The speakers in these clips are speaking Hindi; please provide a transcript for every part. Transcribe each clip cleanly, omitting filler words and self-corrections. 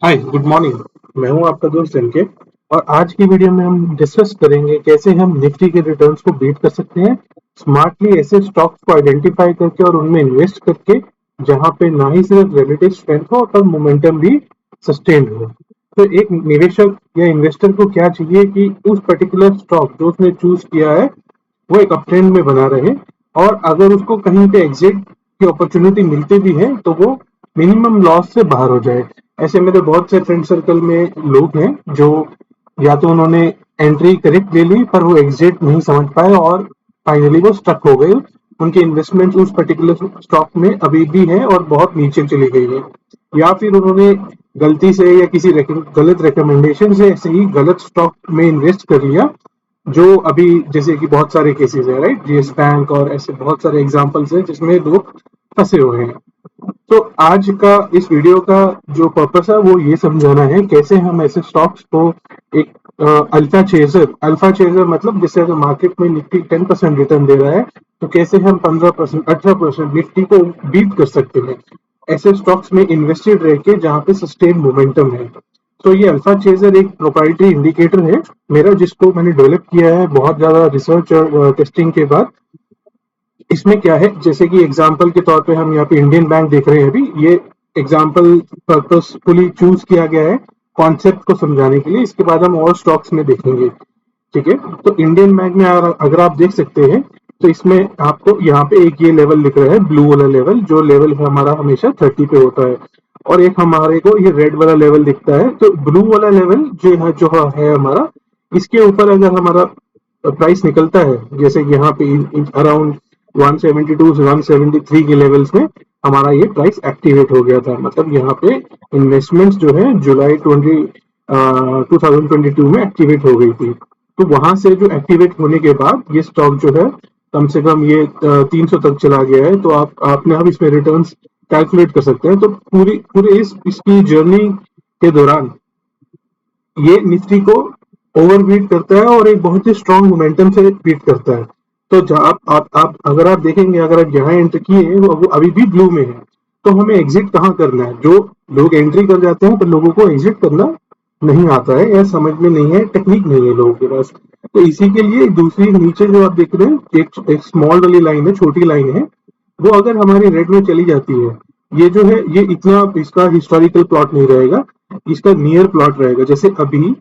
Hi good morning. मैं हूं आपका दोस्त एनके। और आज की वीडियो में हम डिस्कस करेंगे कैसे हम निफ्टी के रिटर्न्स को बीट कर सकते हैं स्मार्टली, ऐसे स्टॉक्स को आइडेंटिफाई करके और उनमें इन्वेस्ट करके जहां पे ना ही सिर्फ रिलेटिव स्ट्रेंथ हो पर मोमेंटम भी सस्टेन हो। तो एक निवेशक या इन्वेस्टर को क्या चाहिए कि उस पर्टिकुलर स्टॉक जो उसने चूज किया है वो एक अपट्रेंड में बना रहे, और अगर उसको कहीं पे एग्जिट की अपॉर्चुनिटी मिलती भी है तो वो मिनिमम लॉस से बाहर हो जाए। ऐसे मेरे बहुत से फ्रेंड सर्कल में लोग हैं जो या तो उन्होंने एंट्री करेक्ट ले ली पर वो एग्जिट नहीं समझ पाए और फाइनली वो स्टक हो गए। उनकी इन्वेस्टमेंट उस पर्टिकुलर स्टॉक में अभी भी है और बहुत नीचे चली गई है, या फिर उन्होंने गलती से या किसी गलत रिकमेंडेशन से ऐसे ही गलत स्टॉक में इन्वेस्ट कर लिया, जो अभी जैसे कि बहुत सारे केसेस है, राइट, जीएस बैंक और ऐसे बहुत सारे एग्जांपल्स हैं जिसमें लोग फंसे हुए हैं। तो आज का इस वीडियो का जो पर्पस है वो ये समझाना है कैसे हम ऐसे स्टॉक्स को एक अल्फा चेजर मतलब जैसे अगर मार्केट में निफ्टी 10% रिटर्न दे रहा है तो कैसे हम 15% 18% निफ्टी को बीट कर सकते हैं ऐसे स्टॉक्स में इन्वेस्टेड रह के जहाँ पे सस्टेन मोमेंटम है। तो ये अल्फा चेजर एक प्रोप्राइटरी इंडिकेटर है मेरा, जिसको मैंने डेवलप किया है बहुत ज्यादा रिसर्च और टेस्टिंग के बाद। इसमें क्या है, जैसे कि एग्जांपल के तौर पे हम यहाँ पे इंडियन बैंक देख रहे हैं अभी, ये एग्जांपल पर्पसफुली चूज किया गया है कॉन्सेप्ट को समझाने के लिए। इसके बाद हम और स्टॉक्स में देखेंगे। ठीक है, तो इंडियन बैंक में अगर आप देख सकते हैं तो इसमें आपको यहाँ पे एक ये लेवल लिख रहा है, ब्लू वाला लेवल, जो लेवल हमारा हमेशा 30 पे होता है, और एक हमारे को ये रेड वाला लेवल दिखता है। तो ब्लू वाला लेवल जो है हमारा, इसके ऊपर अगर हमारा प्राइस निकलता है, जैसे कि यहाँ पे अराउंड 172 से 173 के लेवल्स में हमारा ये प्राइस एक्टिवेट हो गया था, मतलब यहाँ पे इन्वेस्टमेंट्स जो है जुलाई 2022 में एक्टिवेट हो गई थी। तो वहां से जो एक्टिवेट होने के बाद ये स्टॉक जो है कम से कम ये 300 तक चला गया है। तो आपने अब इसमें रिटर्न्स कैलकुलेट कर सकते हैं। तो पूरे इसकी जर्नी के दौरान ये निफ्टी को ओवर बीट करता है और एक बहुत ही स्ट्रॉन्ग मोमेंटम से बीट करता है। तो जहाँ आप अगर आप देखेंगे, अगर आप यहाँ एंटर किए हैं वो अभी भी ब्लू में है, तो हमें एग्जिट कहाँ करना है? जो लोग एंट्री कर जाते हैं पर लोगों को एग्जिट करना नहीं आता है या समझ में नहीं है, टेक्निक नहीं है लोगों के पास। तो इसी के लिए दूसरी नीचे जो आप देख रहे हैं एक स्मॉल वाली लाइन है, छोटी लाइन है, वो अगर हमारी रेड में चली जाती है, ये जो है ये इतना इसका हिस्टोरिकल प्लॉट नहीं रहेगा, इसका नियर प्लॉट रहेगा। जैसे अभी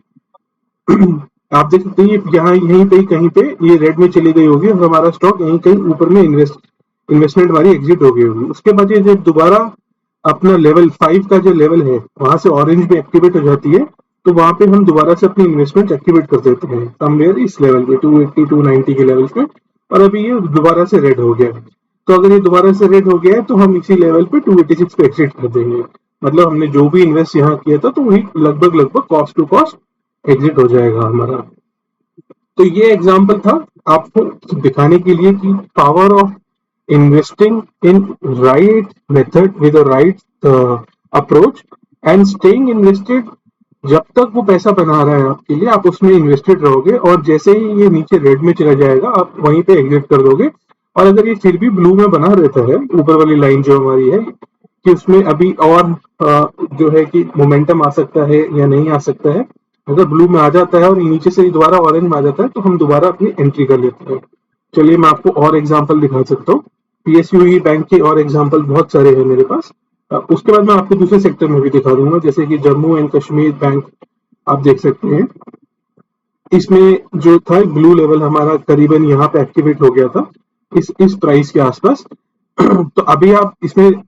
आप देख सकते हैं यहाँ यहीं पे कहीं पे ये रेड में चली गई होगी और हमारा स्टॉक यहीं कहीं ऊपर में इन्वेस्टमेंट हमारी एग्जिट हो गई होगी। उसके बाद ये जब दोबारा अपना लेवल 5 का जो लेवल है वहां से ऑरेंज में एक्टिवेट हो जाती है, तो वहां पे हम दोबारा से अपनी इन्वेस्टमेंट एक्टिवेट कर देते हैं समवेयर इस लेवल पे 280 290 के लेवल पे। और अभी ये दोबारा से रेड हो गया है, तो अगर ये दोबारा से रेड हो गया है तो हम इसी लेवल पे 286 पे एग्जिट कर देंगे। मतलब हमने जो भी इन्वेस्ट यहाँ किया था तो वही लगभग लगभग कॉस्ट टू कॉस्ट एग्जिट हो जाएगा हमारा। तो ये एग्जांपल था आपको दिखाने के लिए कि power of investing in right method with right approach and staying invested. जब तक वो पैसा बना रहा है आपके लिए, आप उसमें इन्वेस्टेड रहोगे, और जैसे ही ये नीचे रेड में चला जाएगा आप वहीं पे एग्जिट कर दोगे। और अगर ये फिर भी ब्लू में बना रहता है, ऊपर वाली लाइन जो हमारी है कि उसमें अभी और जो है कि मोमेंटम आ सकता है या नहीं आ सकता है, अगर ब्लू में आ जाता है और नीचे से दोबारा ऑरेंज में आ जाता है तो हम दोबारा अपनी एंट्री कर लेते हैं। चलिए मैं आपको और एग्जांपल दिखा सकता हूँ। पीएसयू बैंक के और एग्जांपल बहुत सारे हैं मेरे पास। उसके बाद मैं आपको दूसरे सेक्टर में भी दिखा दूंगा, जैसे कि जम्मू एंड कश्मीर बैंक आप देख सकते हैं। इसमें जो था ब्लू लेवल हमारा करीबन यहाँ पे एक्टिवेट हो गया था इस प्राइस के आसपास। तो अभी आप इसमें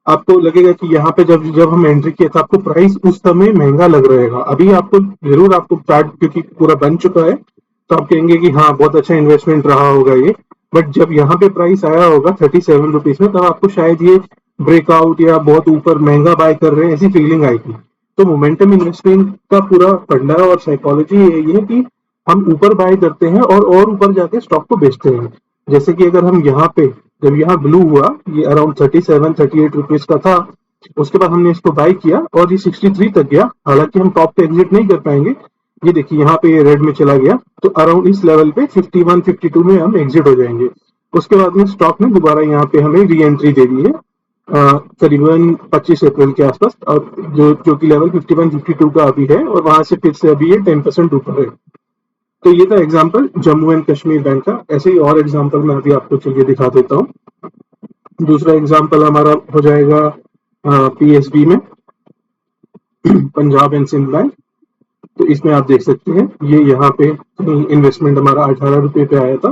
आपको लगेगा कि यहाँ पे जब जब हम एंट्री किया था आपको प्राइस उस समय महंगा लग रहेगा। अभी आपको जरूर आपको चार्ट क्योंकि पूरा बन चुका है तो आप कहेंगे कि हाँ बहुत अच्छा इन्वेस्टमेंट रहा होगा ये। बट जब यहाँ पे प्राइस आया होगा 37 रुपीज में, तब आपको शायद ये ब्रेकआउट या बहुत ऊपर महंगा बाय कर रहे हैं ऐसी फीलिंग आएगी। तो मोमेंटम इन्वेस्टमेंट का पूरा फंडा और साइकोलॉजी यही है कि हम ऊपर बाय करते हैं और ऊपर जाके स्टॉक को बेचते हैं। जैसे कि अगर हम यहाँ पे जब यहाँ ब्लू हुआ, ये अराउंड 37-38 रुपीज का था, उसके बाद हमने इसको बाय किया और ये 63 तक गया। हालांकि हम टॉप पे एग्जिट नहीं कर पाएंगे, ये देखिए यहाँ पे ये रेड में चला गया, तो अराउंड इस लेवल पे 51-52 में हम एग्जिट हो जाएंगे। उसके बाद में स्टॉक ने दोबारा यहाँ पे हमें री एंट्री दे दी है करीबन 25 अप्रैल के आसपास, और जो कि लेवल 51-52 का अभी है, और वहां से फिर से अभी ये 10% ऊपर है। तो ये था example Jammu and Kashmir bank का। ऐसे ही और एग्जांपल मैं अभी आपको चलिए दिखा देता हूँ। दूसरा एग्जांपल हमारा हो जाएगा पीएसबी में, पंजाब एंड सिंध बैंक। तो इसमें आप देख सकते हैं ये यहाँ पे इन्वेस्टमेंट हमारा 18 रुपए पे आया था,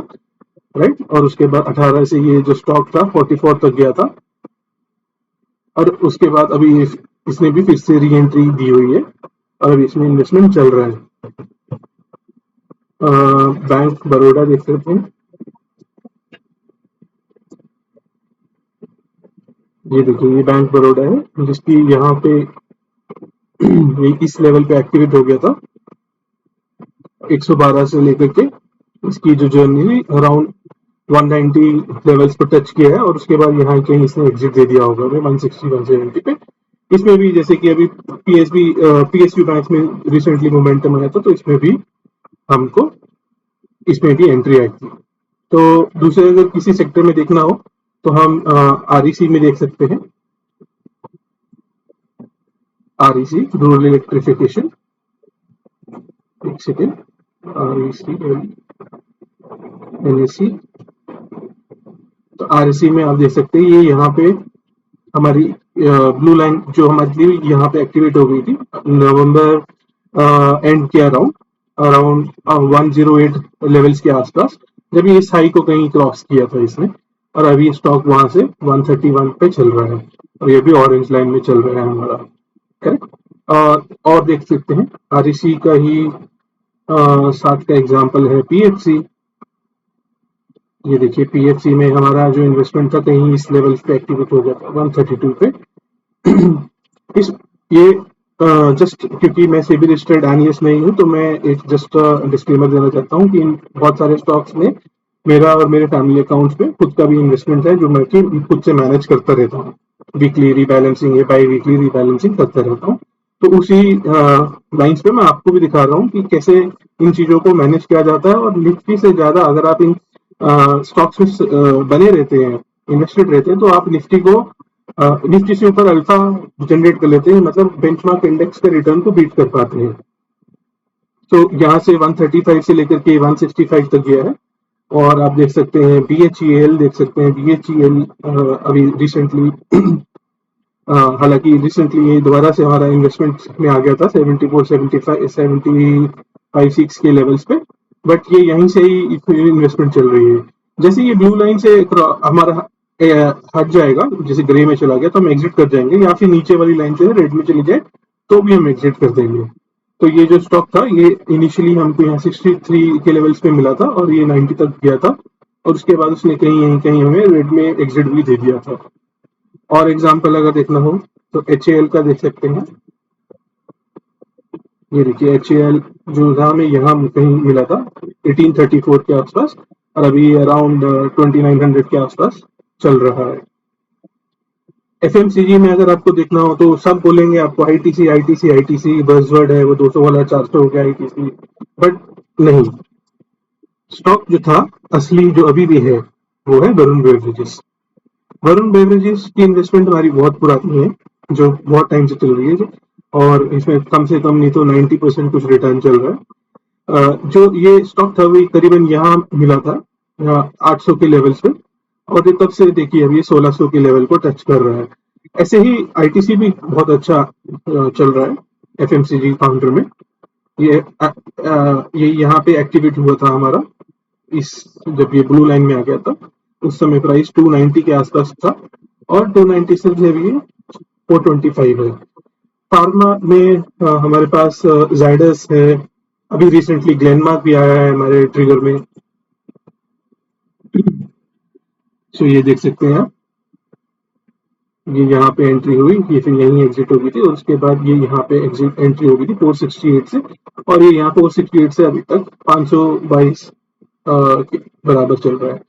राइट, और उसके बाद 18 से ये जो स्टॉक था 44 तक गया था, और उसके बाद अभी इसने भी फिर से री एंट्री दी हुई है, और अभी इसमें इन्वेस्टमेंट चल रहा है। बैंक बड़ौदा देख सकते हैं, ये देखिए ये बैंक बड़ौदा है, जिसकी यहाँ पे ये इस लेवल पे एक्टिवेट हो गया था 112 से लेकर के। इसकी जो जर्नी अराउंड 190 लेवल्स पर टच किया है, और उसके बाद यहाँ कहीं इसने एग्जिट दे दिया होगा 160-170 पे। इसमें भी जैसे कि अभी पीएसयू बैंक में रिसेंटली मोमेंटम आया था, तो इसमें भी हमको इसमें भी एंट्री आई थी। तो दूसरे अगर किसी सेक्टर में देखना हो तो हम आरईसी में देख सकते हैं। आरईसी रूरल इलेक्ट्रिफिकेशन, एक सेकेंड, आरईसी एनएससी। तो आरईसी में आप देख सकते हैं ये यहाँ पे हमारी ब्लू लाइन जो हमारी यहाँ पे एक्टिवेट हो गई थी नवंबर एंड के अराउंड अराउंड 108 लेवल्स के आसपास, जब ये इस हाई को कहीं क्रॉस किया था इसने, और अभी स्टॉक वहां से 131 पे चल रहा है, और ये भी ऑरेंज लाइन में चल रहा है हमारा, करेक्ट। और देख सकते हैं आरईसी का ही साथ का एग्जांपल है पीएफसी। ये देखिए पीएफसी में हमारा जो इन्वेस्टमेंट था कहीं इस लेवल पे एक्टिवेट हो गया था 132 पे। इस ये जस्ट क्योंकि मैं सेबी रजिस्टर्ड एनालिस्ट नहीं हूँ, तो मैं एक जस्ट डिस्क्लेमर देना चाहता हूँ कि इन बहुत सारे स्टॉक्स में मेरा और मेरे फैमिली अकाउंट्स में खुद का भी इन्वेस्टमेंट है, जो मैं कि खुद से मैनेज करता रहता हूँ। वीकली रीबैलेंसिंग या बाई वीकली रीबैलेंसिंग करता रहता हूँ। तो उसी लाइंस पे मैं आपको भी दिखा रहा हूँ कि कैसे इन चीजों को मैनेज किया जाता है, और निफ्टी से ज्यादा अगर आप इन स्टॉक्स में बने रहते हैं, इन्वेस्टेड रहते हैं, तो आप निफ्टी को निफ्टी से ऊपर अल्फा जनरेट कर लेते हैं, मतलब बेंचमार्क इंडेक्स के रिटर्न को बीट कर पाते हैं। तो यहाँ से 135 से लेकर के 165 तक गया है। और आप देख सकते हैं बीएचईएल, देख सकते हैं बीएचईएल अभी रिसेंटली हालांकि रिसेंटली ये दोबारा से हमारा इन्वेस्टमेंट में आ गया था 74, 75, 75, 6 के लेवल्स पे, बट ये यहीं से ही इन्वेस्टमेंट चल रही है। जैसे ये ब्लू लाइन से हमारा हट जाएगा, जैसे ग्रे में चला गया तो हम एग्जिट कर जाएंगे, या फिर नीचे वाली लाइन जो है रेड में चली जाए तो भी हम एग्जिट कर देंगे। तो ये जो स्टॉक था ये इनिशियली हमको यहाँ 63 के लेवल्स पे मिला था, और ये 90 तक गया था, और उसके बाद उसने कहीं कहीं हमें रेड में एग्जिट भी दे दिया था। और एग्जांपल अगर देखना हो तो एचएएल का देख सकते हैं। ये देखिए एचएएल जो था हमें यहाँ कहीं मिला था 1834 के आसपास, और अभी अराउंड 2900 के आसपास चल रहा है। एफएमसीजी में अगर आपको देखना हो तो सब बोलेंगे आपको आईटीसी आईटीसी आईटीसी बज़वर्ड है, वो 200 वाला 400 हो गया आईटीसी, बट नहीं, स्टॉक जो था असली जो अभी भी है वो है वरुण बेवरेजेस। वरुण बेवरेजेस की इन्वेस्टमेंट हमारी बहुत पुरानी है, जो बहुत टाइम से चल रही है, और इसमें कम से कम नहीं तो 90% कुछ रिटर्न चल रहा है। जो ये स्टॉक था वही करीबन यहाँ मिला था 800 के लेवल्स पे, और ये तब से देखिए अभी 1600 के लेवल को टच कर रहा है। ऐसे ही आईटीसी भी बहुत अच्छा चल रहा है एफएमसीजी काउंटर में। ये यहाँ पे एक्टिवेट हुआ था हमारा इस जब ये ब्लू लाइन में आ गया था, उस समय प्राइस 290 के आसपास था, और 290 से भी 425 है। फार्मा में हमारे पास जाइडस है, अभी रिसेंटली ग्लेनमार्क भी आया है हमारे ट्रिगर में। सो ये देख सकते हैं आप, ये यहाँ पे एंट्री हुई, ये फिर यहीं एग्जिट हो गई थी, और उसके बाद ये यहाँ पे एग्जिट एंट्री हो गई थी 468 से, और ये यहाँ 468 से अभी तक 522 के बराबर चल रहा है।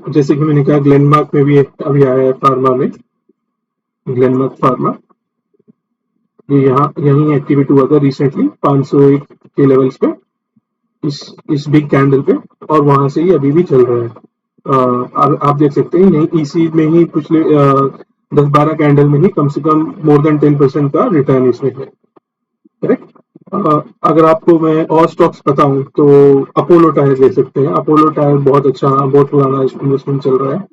जैसे कि मैंने कहा ग्लेनमार्क में भी अभी आया है फार्मा में, ग्लेनमार्क फार्मा ये यहाँ यहीं एक्टिवेट हुआ था रिसेंटली 501 के लेवल्स पे, इस बिग कैंडल पे, और वहां से ही अभी भी चल रहा है। आप देख सकते हैं यही ईसी में ही पिछले 10-12 कैंडल में ही कम से कम मोर देन 10% का रिटर्न इसमें है। करेक्ट। अगर आपको मैं और स्टॉक्स बताऊं तो अपोलो टायर ले सकते हैं। अपोलो टायर बहुत अच्छा, बहुत पुराना इन्वेस्टमेंट चल रहा है।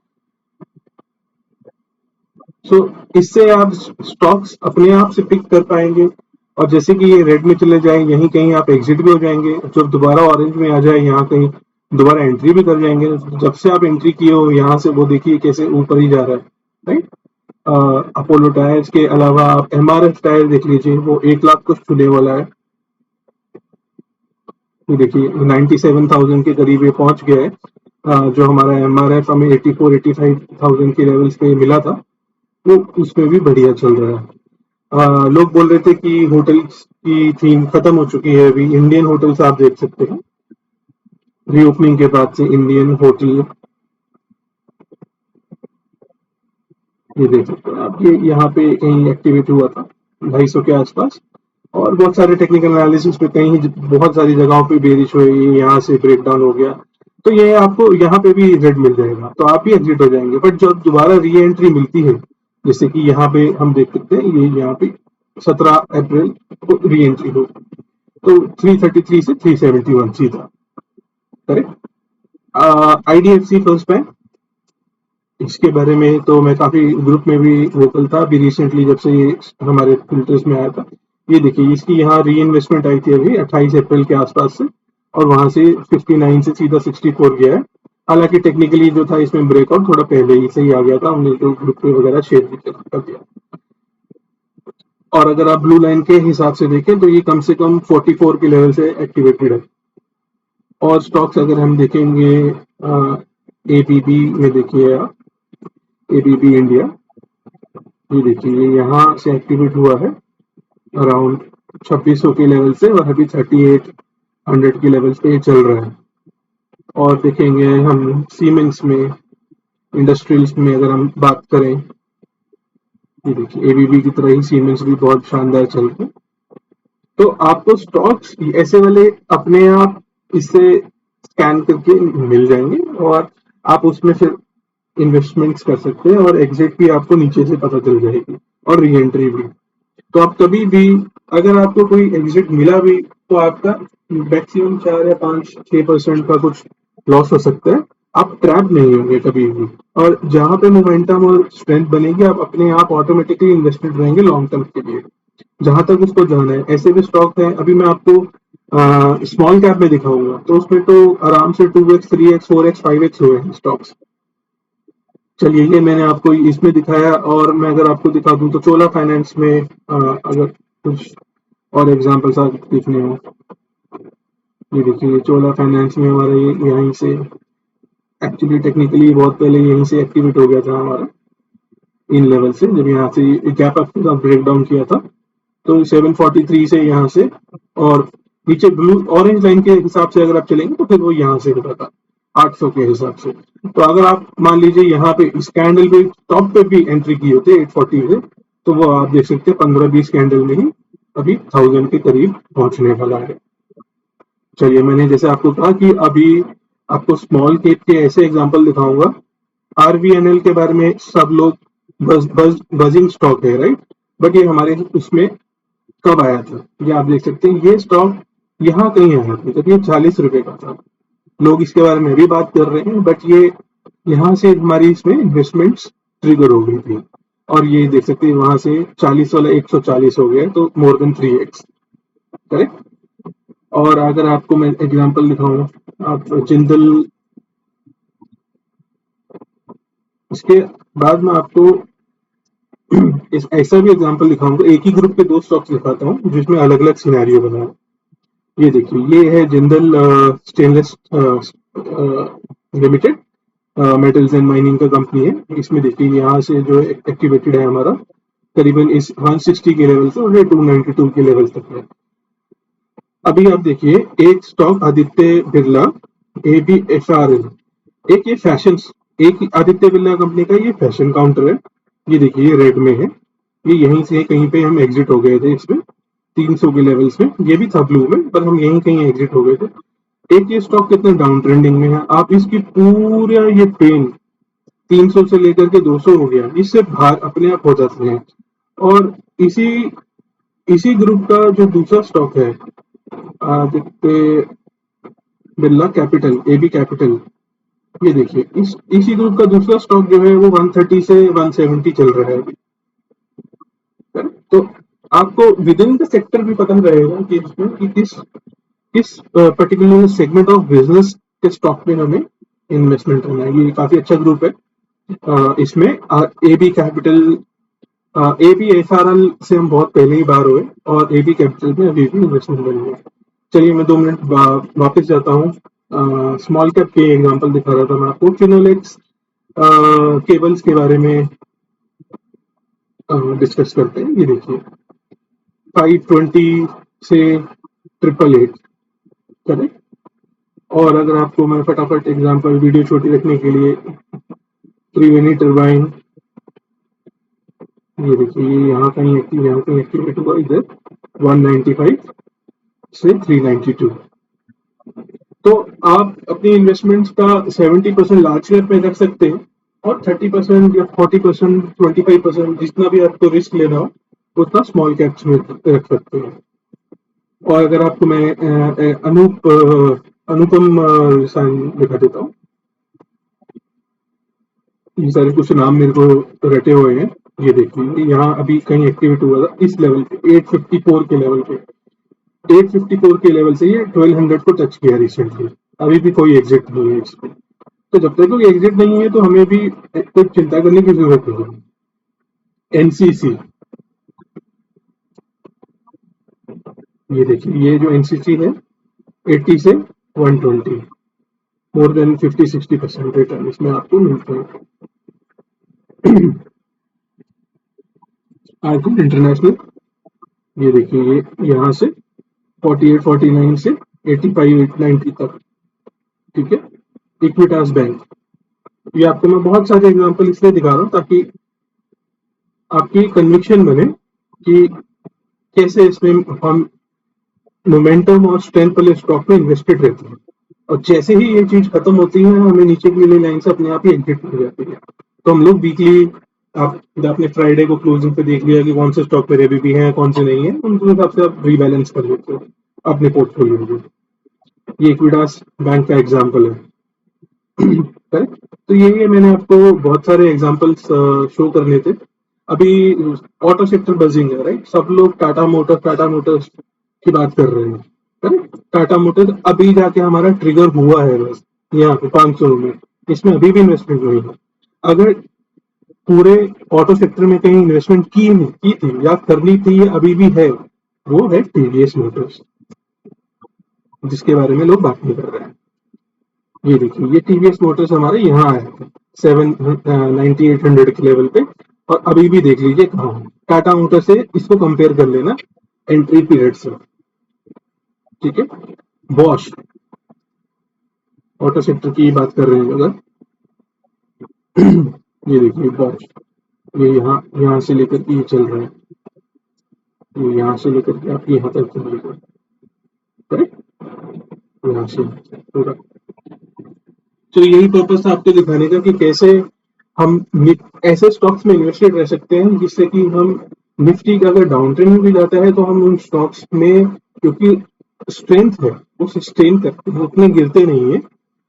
सो इससे आप स्टॉक्स अपने आप से पिक कर पाएंगे, और जैसे कि ये रेड में चले जाए यहीं कहीं आप एग्जिट भी हो जाएंगे, जब दोबारा ऑरेंज में आ जाए यहाँ कहीं दोबारा एंट्री भी कर जाएंगे। जब से आप एंट्री किए हो यहाँ से वो देखिए कैसे ऊपर ही जा रहा है, राइट। अपोलो टायर्स के अलावा आप एमआरएफ टायर देख लीजिए, वो 1 लाख को छूने वाला है। ये देखिए 97,000 के करीब ये पहुंच गया है। जो हमारा एमआरएफ हमें 84-85,000 के लेवल्स पे मिला था, वो उसमें भी बढ़िया चल रहा है। लोग बोल रहे थे कि होटल्स की थीम खत्म हो चुकी है, अभी इंडियन होटल्स आप देख सकते हैं, रीओपनिंग के बाद से इंडियन होटल ये देख सकते हैं आप। ये यहाँ पे कहीं एक्टिवेट हुआ था 250 के आसपास, और बहुत सारे टेक्निकल एनालिसिस पे कहीं बहुत सारी जगहों पे बेरिश हुई, यहाँ से ब्रेक डाउन हो गया। तो ये आपको यहाँ पे भी रेड मिल जाएगा तो आप भी एग्जिट हो जाएंगे, बट जब दोबारा री एंट्री मिलती है, जैसे कि यहाँ पे हम देख सकते हैं, ये यहाँ पे 17 अप्रैल को री एंट्री हो, तो 333 से 371 सीधा। करेक्ट। आईडीएफसी फर्स्ट बैंक, इसके बारे में तो मैं काफी ग्रुप में भी वोकल था अभी रिसेंटली, जब से ये हमारे फिल्टर्स में आया था। ये देखिए इसकी यहाँ री इन्वेस्टमेंट आई थी अभी 28 अप्रैल के आसपास से, और वहां से 59 से सीधा 64 गया है। हालांकि टेक्निकली जो था इसमें ब्रेकआउट थोड़ा पहले ही से ही आ गया था, हमने जो ग्रुप पे वगैरह शेयर भी कर दिया। और अगर आप ब्लू लाइन के हिसाब से देखें तो ये कम से कम 44 के लेवल से एक्टिवेटेड है। और स्टॉक्स अगर हम देखेंगे एबीबी में, देखिए आप एबीबी इंडिया, ये देखिए ये यहाँ से एक्टिवेट हुआ है अराउंड 2600 के लेवल से, और अभी 3800 के लेवल पे चल रहा है। और देखेंगे हम सीमेंस में, इंडस्ट्रियल्स में अगर हम बात करें, ये देखिए एबीबी की तरह ही सीमेंस भी बहुत शानदार चल रहे हैं। तो आपको स्टॉक्स ऐसे वाले अपने आप इससे स्कैन करके मिल जाएंगे, और आप उसमें फिर इन्वेस्टमेंट्स कर सकते हैं, और एग्जिट भी आपको नीचे से पता चल जाएगी, और री एंट्री भी। तो आप कभी भी अगर आपको कोई एग्जिट मिला भी तो आपका मैक्सिमम 4 या 5-6% का कुछ लॉस हो सकता है, आप ट्रैप नहीं होंगे कभी भी। और जहां पे मोमेंटम और स्ट्रेंथ बनेगी, आप अपने आप ऑटोमेटिकली इन्वेस्टेड रहेंगे लॉन्ग टर्म के लिए, जहां तक उसको जाना है। ऐसे भी स्टॉक है, अभी मैं आपको स्मॉल कैप में दिखाऊंगा, तो उसमें तो आराम से 2x 3x 4x 5x हुए हैं स्टॉक्स। चलिए ये मैंने आपको इसमें दिखाया, और मैं अगर आपको दिखा दूं तो चोला फाइनेंस में अगर कुछ और एग्जांपल्स आप देखने हो, ये देखिए चोला फाइनेंस में हमारा ये यहीं से एक्चुअली टेक्निकली बहुत पहले यहीं से एक्टिवेट हो गया था हमारा, इन लेवल से जब यहाँ से गैप अप के साथ ब्रेक डाउन किया था, तो 743 से यहाँ से, और नीचे ब्लू ऑरेंज लाइन के हिसाब से अगर आप चलेंगे तो फिर वो यहाँ से होता था 800 के हिसाब से। तो अगर आप मान लीजिए यहाँ पे इस कैंडल पे टॉप पे भी एंट्री की होती 840 से, तो वो आप देख सकते हैं 15-20 कैंडल में ही अभी 1000 के करीब पहुंचने वाला है। चलिए मैंने जैसे आपको कहा कि अभी आपको स्मॉल कैप के ऐसे एग्जांपल दिखाऊंगा। आरवीएनएल के बारे में सब लोग बजिंग स्टॉक है, राइट, बट ये हमारे उसमें कब आया था, ये आप देख सकते हैं। ये स्टॉक यहाँ कहीं आया था जब ये 40 रुपए का था, लोग इसके बारे में भी बात कर रहे हैं, बट ये यहाँ से हमारी इसमें इन्वेस्टमेंट्स ट्रिगर हो गई थी, और ये देख सकते हैं वहां से 40 वाला 140 हो गया, तो मोर देन 3x। करेक्ट। और अगर आपको मैं एग्जांपल दिखाऊं, आप जिंदल, इसके बाद में आपको इस ऐसा भी एग्जांपल दिखाऊंगा, एक ही ग्रुप के 2 स्टॉक्स दिखाता हूँ जिसमें अलग अलग सिनेरियो बना है। ये देखिए ये है Jindal stainless limited, metals and mining का कंपनी है। इसमें देखिए यहाँ से जो एक्टिवेटेड है हमारा करीबन इस 160 के लेवल से, और 292 के लेवल तक है। अभी आप देखिए एक स्टॉक आदित्य बिरला ABFRL, एक ये फैशन, एक आदित्य बिरला कंपनी का ये फैशन काउंटर है। ये देखिए ये रेड में है, ये यहीं से कहीं पे हम एग्जिट हो गए थे इसमें 300 के लेवल्स में, ये भी था ब्लू में, पर हम यहीं कहीं एग्जिट हो गए थे। एक ये स्टॉक कितना डाउन ट्रेंडिंग में है, आप इसकी पूरा ये पेन 300 से लेकर के 200 हो गया, इससे बाहर अपने आप हो जाते हैं। और इसी इसी ग्रुप का जो दूसरा स्टॉक है, Aditya Birla capital, AB capital, ये देखिए इसी ग्रुप का दूसरा स्टॉक जो है वो 130 से 170 चल रहा है अभी। तो आपको विद इन द सेक्टर भी पता रहेगा कि इसमें कि किस पर्टिकुलर सेगमेंट ऑफ बिजनेस के स्टॉक में हमें इन्वेस्टमेंट करना है। ये काफी अच्छा ग्रुप है। इसमें एबी कैपिटल, एबी एफआरएल से हम बहुत पहले ही बाहर हुए और एबी कैपिटल में अभी भी इन्वेस्टमेंट करेंगे। चलिए मैं 2 मिनट वापस जाता हूँ। स्मॉल कैप के एग्जांपल दिखा रहा था मैं आपको। फिनोलेक्स केबल्स के बारे में डिस्कस करते हैं। ये देखिए 520 से 888, करेक्ट। और अगर आपको मैं फटाफट एग्जांपल वीडियो छोटी रखने के लिए, त्रिवेणी टर्बाइन, ये देखिए यहाँ कहीं एक्टिवेट हुआ, इधर 195 से 392। तो आप अपनी इन्वेस्टमेंट्स का 70% लार्ज कैप में रख सकते हैं और 30% या 40%, 25% जितना भी आपको रिस्क लेना हो उतना स्मॉल कैप्स में रख सकते हैं। और अगर आपको मैं अनुपम रसायन दिखा देता हूँ। ये सारे कुछ नाम मेरे को रटे हुए हैं। ये देखिए यहाँ अभी कहीं एक्टिवेट हुआ था इस लेवल पे, 854 के लेवल पे। 854 के लेवल से ये 1200 को टच किया रिसेंटली। अभी भी कोई एग्जिट नहीं है इसमें। तो जब तक कोई एग्जिट नहीं है तो हमें भी कोई चिंता करने की जरूरत नहीं है। एनसीसी, ये देखिए ये जो एनसीसी है 80 से 120, मोर देन 50-60% रिटर्न इसमें आपको मिलते हैं। आईकॉन इंटरनेशनल, ये देखिए ये यहाँ से 48-49 से 85-90 तक, ठीक है। इक्विटास बैंक, ये आपको मैं बहुत सारे एग्जांपल इसलिए दिखा रहा हूँ ताकि आपकी कन्विक्शन बने कि कैसे इसमें हम मोमेंटम और स्ट्रेंथ वाले स्टॉक में इन्वेस्टेड रहते हैं। और जैसे ही ये चीज खत्म होती है हमें नीचे की वाली लाइन से अपने आप ही एग्जिट हो जाती है। तो हम लोग वीकली, आपने फ्राइडे को क्लोजिंग पे देख लिया कि कौन से स्टॉक मेरे अभी भी हैं कौन से नहीं है, उनके हिसाब से आप रीबैलेंस कर लेते हो अपने पोर्टफोलियो में। ये इक्विटास बैंक का एग्जाम्पल है, करेक्ट। तो ये मैंने आपको बहुत सारे एग्जांपल्स शो करने थे। अभी ऑटो सेक्टर बजिंग है, राइट। सब लोग टाटा मोटर्स की बात कर रहे हैं, करेक्ट। टाटा मोटर्स अभी जाके हमारा ट्रिगर हुआ है बस यहाँ पे 500 में, इसमें अभी भी इन्वेस्टमेंट नहीं है। अगर पूरे ऑटो सेक्टर में कहीं इन्वेस्टमेंट की थी या करनी थी या अभी भी है, वो है टीवीएस मोटर्स, जिसके बारे में लोग बात नहीं कर रहे हैं। ये देखिए ये टीवीएस मोटर्स हमारे यहाँ आया था 9800 के लेवल पे, और अभी भी देख लीजिए कहाँ है। टाटा मोटर से इसको कंपेयर कर लेना एंट्री पीरियड से, ठीक है। बॉश, ऑटो सेक्टर की बात कर रहे हैं अगर, ये देखिए बॉश, ये यहाँ से लेकर के ये चल रहा है, ये यहाँ से लेकर के आप यहाँ तक चलेगा, करेक्ट। यहाँ से पूरा। तो यही पर्पस था आपको दिखाने का कि कैसे हम ऐसे स्टॉक्स में इन्वेस्टेड रह सकते हैं जिससे कि हम निफ्टी का अगर डाउन ट्रेंड में भी जाता है तो हम उन स्टॉक्स में, क्योंकि स्ट्रेंथ है, वो सस्टेन करते हैं, उतने गिरते नहीं है।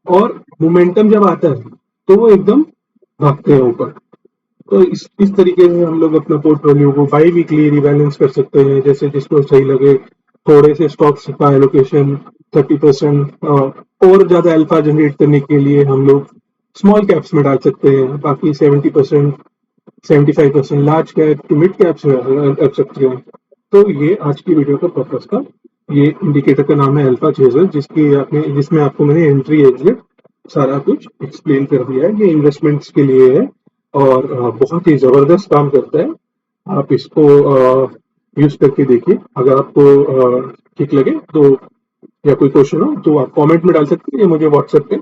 और मोमेंटम जब आता है तो वो एकदम भागते हैं ऊपर। तो इस तरीके से हम लोग अपना पोर्टफोलियो को बाई वीकली रिबैलेंस कर सकते हैं, जैसे जिसको सही लगे। थोड़े से स्टॉक्स का एलोकेशन 30% और ज्यादा अल्फा जनरेट करने के लिए हम लोग स्मॉल कैप्स में डाल सकते हैं, बाकी 70% 75% large cap to mid caps में रख सकते हैं। तो ये आज की वीडियो का पर्पस था। ये इंडिकेटर का नाम है अल्फा चेजर, जिसमें आपको मैंने एंट्री एग्जिट सारा कुछ एक्सप्लेन कर दिया है। ये इन्वेस्टमेंट्स के लिए है और बहुत ही जबरदस्त काम करता है। आप इसको यूज करके देखिए। अगर आपको ठीक लगे तो या कोई क्वेश्चन हो तो आप कमेंट में डाल सकते हैं या मुझे व्हाट्सएप पे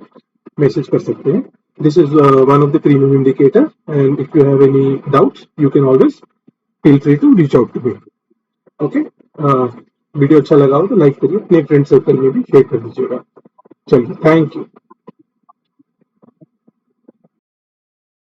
मैसेज कर सकते हैं। This is one of the premium indicator and if you have any doubts you can always feel free to reach out to me. Okay, video अच्छा लगा हो तो लाइक करिए, अपने फ्रेंड सर्कल में भी शेयर कर दीजिएगा। चलिए, थैंक यू।